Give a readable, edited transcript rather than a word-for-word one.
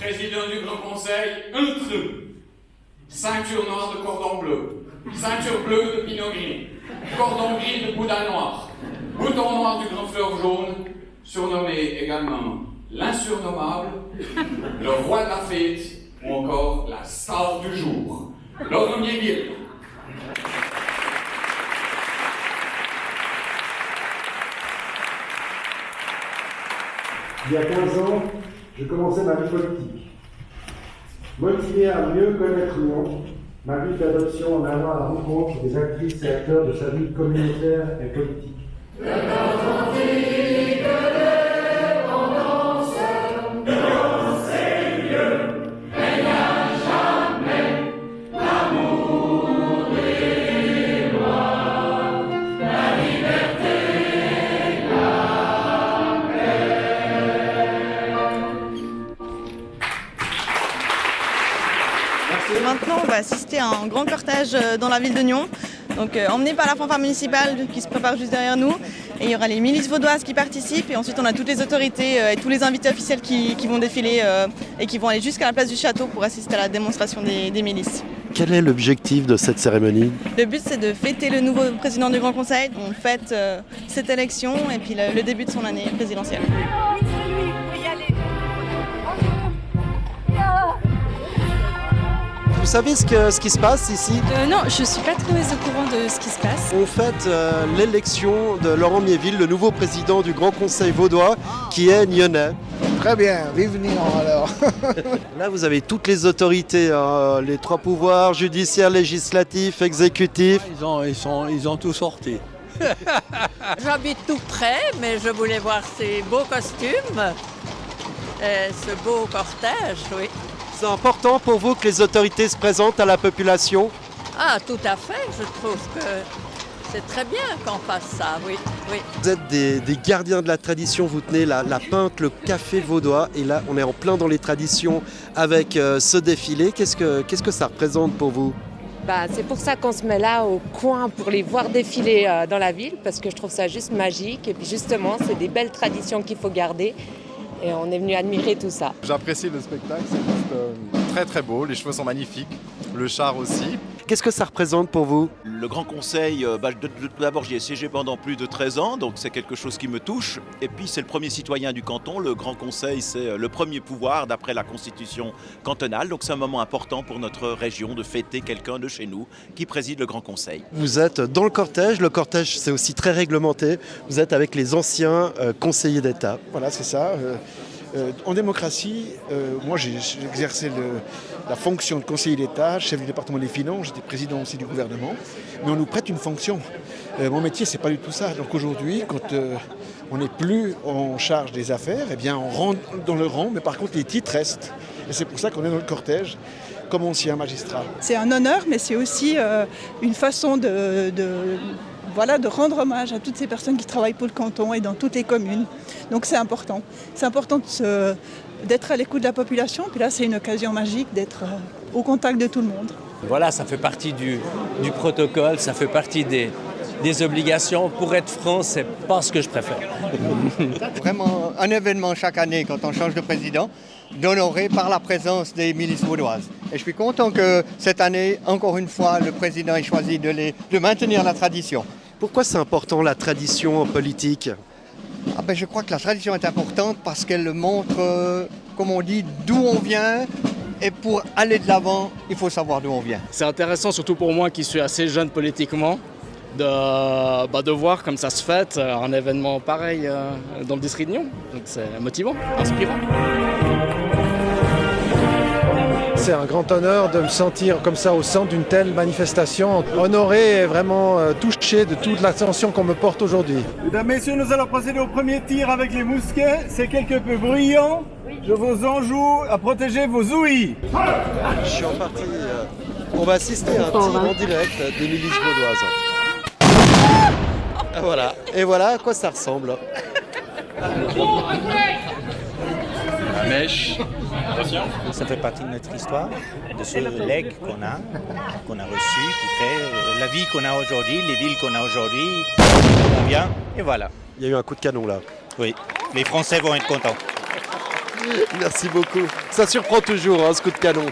président du Grand Conseil, un creux. Ceinture noire de cordon bleu, ceinture bleue de pinot gris, cordon gris de boudin noir, bouton noir du grand fleur jaune, surnommé également l'insurnommable, le roi de la fête ou encore la star du jour, Laurent Guil. Il y a 15 ans, je commençais ma vie politique. Motivé à mieux connaître Lyon, ma vie d'adoption en allant à la rencontre des actrices et acteurs de sa vie communautaire et politique. Maintenant, on va assister à un grand cortège dans la ville de Nyon, donc emmené par la fanfare municipale qui se prépare juste derrière nous. Et il y aura les milices vaudoises qui participent et ensuite on a toutes les autorités et tous les invités officiels qui vont défiler et qui vont aller jusqu'à la place du château pour assister à la démonstration des milices. Quel est l'objectif de cette cérémonie? Le but c'est de fêter le nouveau président du Grand Conseil. On fête cette élection et puis le début de son année présidentielle. Vous savez ce qui se passe ici? Non, je ne suis pas très au courant de ce qui se passe. On fête l'élection de Laurent Miéville, le nouveau président du Grand Conseil vaudois, qui est nyonnais. Très bien, vive Nyon alors. Là, vous avez toutes les autorités, les trois pouvoirs, judiciaire, législatif, exécutif. Ils ont tout sorti. J'habite tout près, mais je voulais voir ces beaux costumes, ce beau cortège, oui. C'est important pour vous que les autorités se présentent à la population? Ah, tout à fait, je trouve que c'est très bien qu'on fasse ça, oui, oui. Vous êtes des gardiens de la tradition, vous tenez la pinte, le café vaudois, et là on est en plein dans les traditions avec ce défilé. Qu'est-ce que ça représente pour vous? C'est pour ça qu'on se met là au coin pour les voir défiler dans la ville, parce que je trouve ça juste magique. Et puis justement, c'est des belles traditions qu'il faut garder. Et on est venu admirer tout ça. J'apprécie le spectacle, c'est juste très très beau, les chevaux sont magnifiques, le char aussi. Qu'est-ce que ça représente pour vous? Le Grand Conseil, d'abord j'y ai siégé pendant plus de 13 ans, donc c'est quelque chose qui me touche. Et puis c'est le premier citoyen du canton, le Grand Conseil c'est le premier pouvoir d'après la Constitution cantonale. Donc c'est un moment important pour notre région de fêter quelqu'un de chez nous qui préside le Grand Conseil. Vous êtes dans le cortège c'est aussi très réglementé. Vous êtes avec les anciens conseillers d'État. Voilà, c'est ça. En démocratie, moi j'ai exercé la fonction de conseiller d'État, chef du département des finances, j'étais président aussi du gouvernement, mais on nous prête une fonction. Mon métier, c'est pas du tout ça. Donc aujourd'hui, quand on n'est plus en charge des affaires, eh bien on rentre dans le rang, mais par contre les titres restent. Et c'est pour ça qu'on est dans le cortège comme ancien magistrat. C'est un honneur, mais c'est aussi une façon de rendre hommage à toutes ces personnes qui travaillent pour le canton et dans toutes les communes. Donc c'est important. C'est important d'être à l'écoute de la population. Puis là, c'est une occasion magique d'être au contact de tout le monde. Voilà, ça fait partie du protocole, ça fait partie des obligations. Pour être franc, c'est pas ce que je préfère. Vraiment un événement chaque année quand on change de président, d'honorer par la présence des milices vaudoises. Et je suis content que cette année, encore une fois, le président ait choisi de maintenir la tradition. Pourquoi c'est important la tradition en politique? Je crois que la tradition est importante parce qu'elle montre, comme on dit, d'où on vient. Et pour aller de l'avant, il faut savoir d'où on vient. C'est intéressant, surtout pour moi qui suis assez jeune politiquement, de voir comme ça se fête un événement pareil dans le district de Nyon. Donc c'est motivant, inspirant. C'est un grand honneur de me sentir comme ça au centre d'une telle manifestation, honoré et vraiment touché de toute l'attention qu'on me porte aujourd'hui. Mesdames, Messieurs, nous allons procéder au premier tir avec les mousquets. C'est quelque peu bruyant. Je vous enjoue à protéger vos ouïes. Je suis en partie. On va assister à un tir en direct des milices vaudoises. Voilà. Et voilà à quoi ça ressemble. La mèche. Ça fait partie de notre histoire, de ce legs qu'on a reçu, qui fait la vie qu'on a aujourd'hui, les villes qu'on a aujourd'hui, on vient, et voilà. Il y a eu un coup de canon là. Oui, les Français vont être contents. Merci beaucoup. Ça surprend toujours, ce coup de canon.